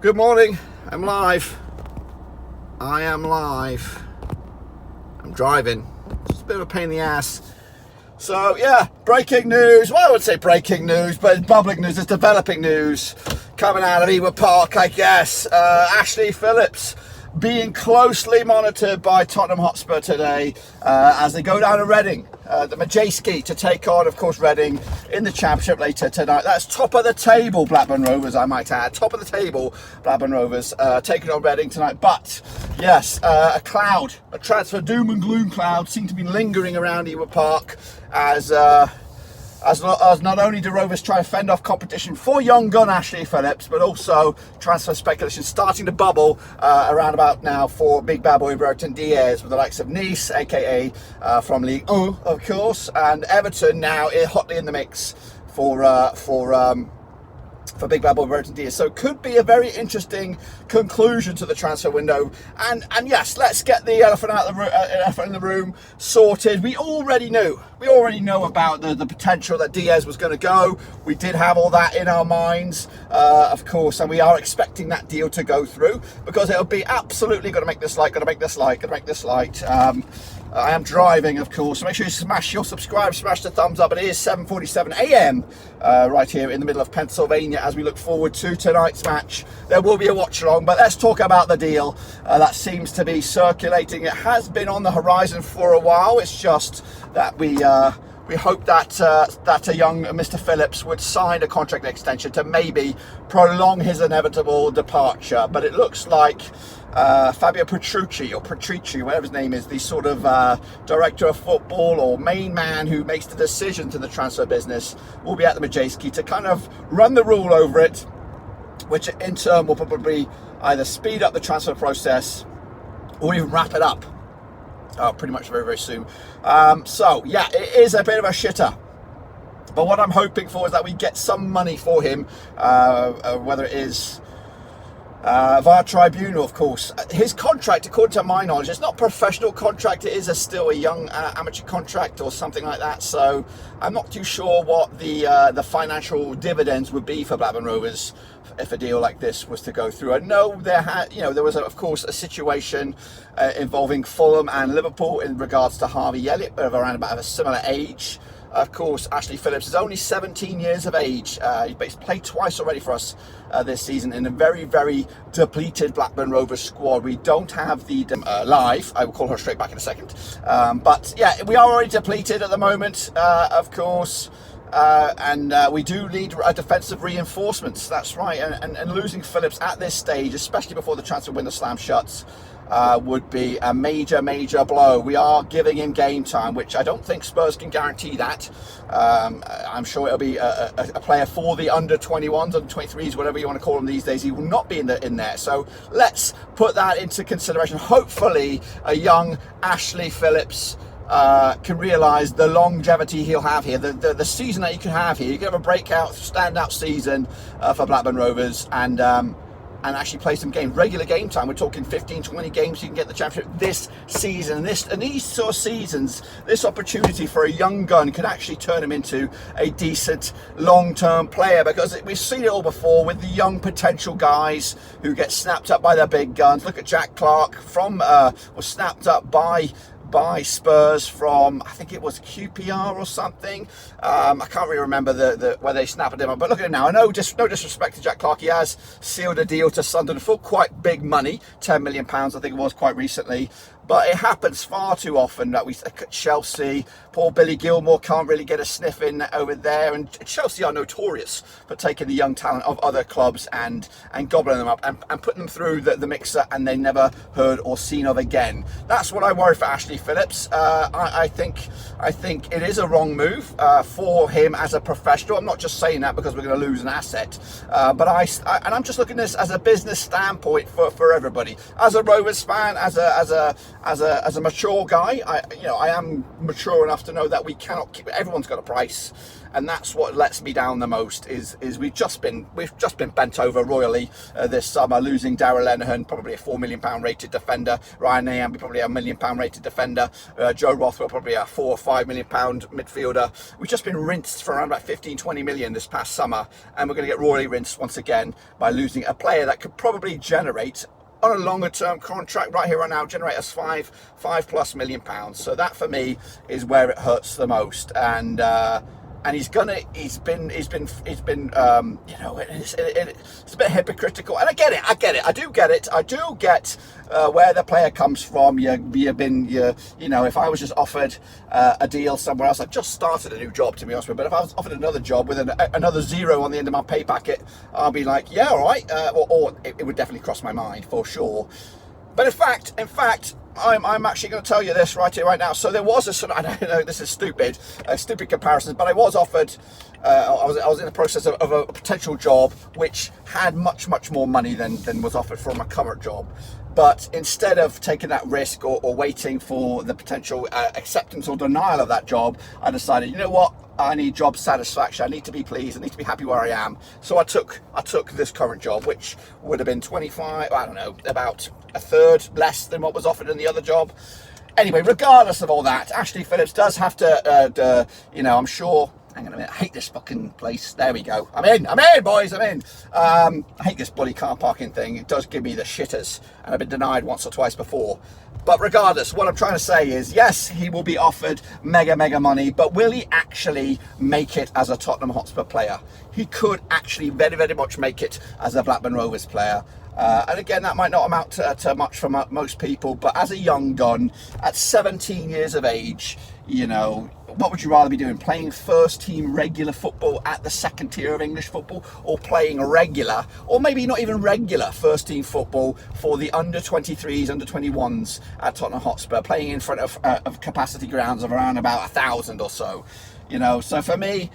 Good morning. I'm live. I am live. I'm driving. It's a bit of a pain in the ass. So yeah, breaking news. Well, I would say breaking news, but it's public news. It's developing news coming out of Ewood Park, I guess. Ashley Phillips being closely monitored by Tottenham Hotspur today as they go down to Reading, the Majewski, to take on, of course, Reading in the Championship later tonight. That's top of the table, Blackburn Rovers, I might add. Top of the table, Blackburn Rovers, taking on Reading tonight. But yes, a cloud, a transfer doom and gloom cloud, seemed to be lingering around Ewood Park as not only do Rovers try to fend off competition for young gun Ashley Phillips, but also transfer speculation starting to bubble around about now for big bad boy Brereton Diaz, with the likes of Nice, aka from League 1, of course, and Everton now hotly in the mix for big bad boy Brereton Diaz. So it could be a very interesting conclusion to the transfer window. And yes, let's get the elephant in the room sorted. We already know about the potential that Diaz was going to go. We did have all that in our minds, of course, and we are expecting that deal to go through, because it'll be absolutely going to make this light. I am driving, of course, so make sure you smash your subscribe, smash the thumbs up. It is 7:47 a.m. Right here in the middle of Pennsylvania as we look forward to tonight's match. There will be a watch along, but let's talk about the deal that seems to be circulating. It has been on the horizon for a while. It's just that we hope that a young Mr. Phillips would sign a contract extension to maybe prolong his inevitable departure. But it looks like Fabio Petrucci, whatever his name is, the sort of director of football or main man who makes the decision to the transfer business, will be at the Majewski to kind of run the rule over it, which in turn will probably either speed up the transfer process or even wrap it up pretty much very, very soon. So yeah, it is a bit of a shitter. But what I'm hoping for is that we get some money for him, whether it is via tribunal, of course. His contract, according to my knowledge, it's not a professional contract. It is still a young amateur contract or something like that. So I'm not too sure what the financial dividends would be for Blackburn Rovers if a deal like this was to go through. I know there was of course a situation involving Fulham and Liverpool in regards to Harvey Elliott, of around about a similar age. Of course, Ashley Phillips is only 17 years of age. He's played twice already for us this season in a very, very depleted Blackburn Rovers squad. We don't have the live. I will call her straight back in a second. But yeah, we are already depleted at the moment, of course. And we do need defensive reinforcements. That's right. And losing Phillips at this stage, especially before the transfer window slams shuts, would be a major, major blow. We are giving him game time, which I don't think Spurs can guarantee that. I'm sure it'll be a player for the under 21s, under 23s, whatever you want to call them these days. He will not be in there. So let's put that into consideration. Hopefully a young Ashley Phillips can realise the longevity he'll have here, the season that you can have here. You can have a breakout, standout season for Blackburn Rovers, and actually play some games, regular game time. We're talking 15, 20 games you can get the championship this season. And these sort of seasons, this opportunity for a young gun could actually turn him into a decent long-term player, because we've seen it all before with the young potential guys who get snapped up by their big guns. Look at Jack Clark was snapped up by Spurs from, I think it was QPR or something. I can't really remember where they snapped him up, but look at him now. I know, just no disrespect to Jack Clark, he has sealed a deal to Sunderland for quite big money, £10 million, I think it was, quite recently. But it happens far too often that we look at Chelsea. Poor Billy Gilmore can't really get a sniff in over there, and Chelsea are notorious for taking the young talent of other clubs and gobbling them up and putting them through the mixer, and they never heard or seen of again. That's what I worry for Ashley Phillips. I think it is a wrong move for him as a professional. I'm not just saying that because we're going to lose an asset, but I'm just looking at this as a business standpoint for everybody. As a Rovers fan, as a as a mature guy, I am mature enough to know that we cannot keep. Everyone's got a price, and that's what lets me down the most. Is we've just been bent over royally this summer, losing Darrell Lenihan, probably a £4 million rated defender. Ryan Nyambe, probably a £1 million rated defender. Joe Rothwell, probably a £4 or £5 million midfielder. We've just been rinsed for around about 15-20 million this past summer, and we're going to get royally rinsed once again by losing a player that could probably generate, on a longer term contract right here right now, generate us £5+ million. So that for me is where it hurts the most. And he's been it's a bit hypocritical, and I get it. I do get where the player comes from. If I was just offered a deal somewhere else, I've just started a new job, to be honest with you, but if I was offered another job with another zero on the end of my pay packet, I'll be like, yeah, all right, or it would definitely cross my mind for sure. But in fact, I'm actually going to tell you this right here, right now. So there was a sort of, I don't know, this is stupid comparison, but I was offered, I was in the process of a potential job which had much more money than was offered from my current job. But instead of taking that risk or waiting for the potential acceptance or denial of that job, I decided, you know what? I need job satisfaction. I need to be pleased. I need to be happy where I am. So I took this current job, which would have been 25, I don't know, about a third less than what was offered in the other job. Anyway, regardless of all that, Ashley Phillips does have to, I'm sure. Hang on a minute, I hate this fucking place. There we go. I'm in, boys, I'm in. I hate this bloody car parking thing. It does give me the shitters, and I've been denied once or twice before. But regardless, what I'm trying to say is, yes, he will be offered mega money, but will he actually make it as a Tottenham Hotspur player? He could actually very much make it as a Blackburn Rovers player. And again, that might not amount to much for most people, but as a young gun, at 17 years of age, what would you rather be doing? Playing first team regular football at the second tier of English football, or playing regular, or maybe not even regular first team football for the under 23s, under 21s at Tottenham Hotspur, playing in front of capacity grounds of around about 1,000 or so. So for me,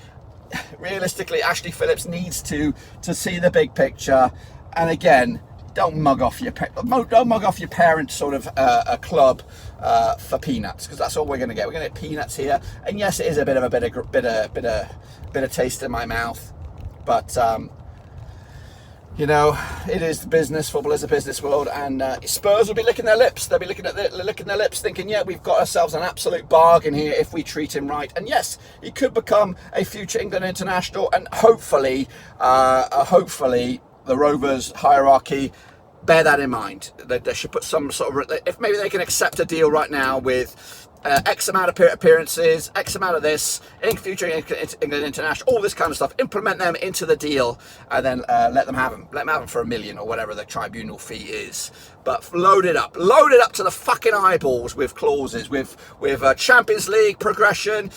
realistically, Ashley Phillips needs to see the big picture. And again, don't mug off your parents' sort of a club for peanuts, because that's all we're going to get. We're going to get peanuts here. And yes, it is a bit of a bit of taste in my mouth, but it is business. Football is a business world, and Spurs will be licking their lips. They'll be licking their lips, thinking, yeah, we've got ourselves an absolute bargain here if we treat him right. And yes, he could become a future England international, and hopefully, the Rovers hierarchy bear that in mind. They should put some sort of, if maybe they can accept a deal right now with X amount of appearances, X amount of this, in future England international, all this kind of stuff, implement them into the deal, and then let them have them for $1 million or whatever the tribunal fee is. But load it up to the fucking eyeballs with clauses, with Champions League progression,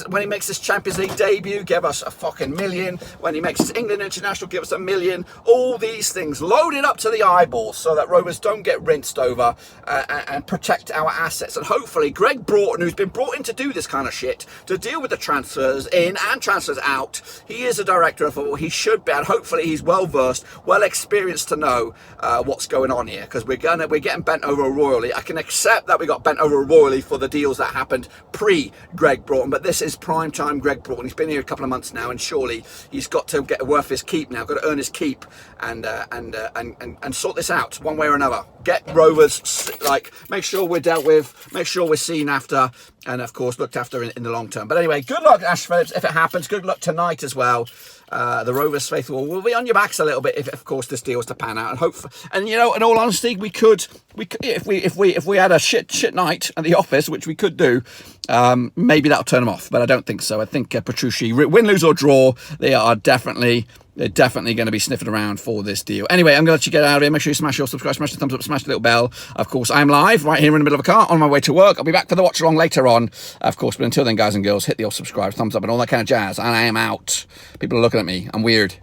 when he makes his Champions League debut, give us a fucking $1 million. When he makes his England international, give us $1 million. All these things, load it up to the eyeballs so that Rovers don't get rinsed over, and protect our assets. And hopefully Greg Broughton, who's been brought in to do this kind of shit, to deal with the transfers in and transfers out, he is a director of football. He should be, and hopefully he's well versed, well experienced to know what's going on here. Because we're getting bent over royally. I can accept that we got bent over royally for the deals that happened pre Greg Broughton, but this is prime time Greg Broughton. He's been here a couple of months now, and surely he's got to get worth his keep now. Got to earn his keep and sort this out one way or another. Get Rovers, make sure we're dealt with, make sure we're seen after, and of course looked after in the long term. But anyway, good luck, Ash Phillips, if it happens. Good luck tonight as well. The Rovers faithful will be on your backs a little bit if of course this deal was to pan out, and hope and in all honesty, we could if we had a shit night at the office, which we could do, maybe that'll turn them off, but I don't think so. I think Petrucci, win, lose or draw, they're definitely going to be sniffing around for this deal. Anyway, I'm going to let you get out of here. Make sure you smash your subscribe, smash the thumbs up, smash the little bell. Of course, I'm live right here in the middle of a car on my way to work. I'll be back for the watch along later on, of course. But until then, guys and girls, hit the old subscribe, thumbs up, and all that kind of jazz. And I am out. People are looking at me. I'm weird.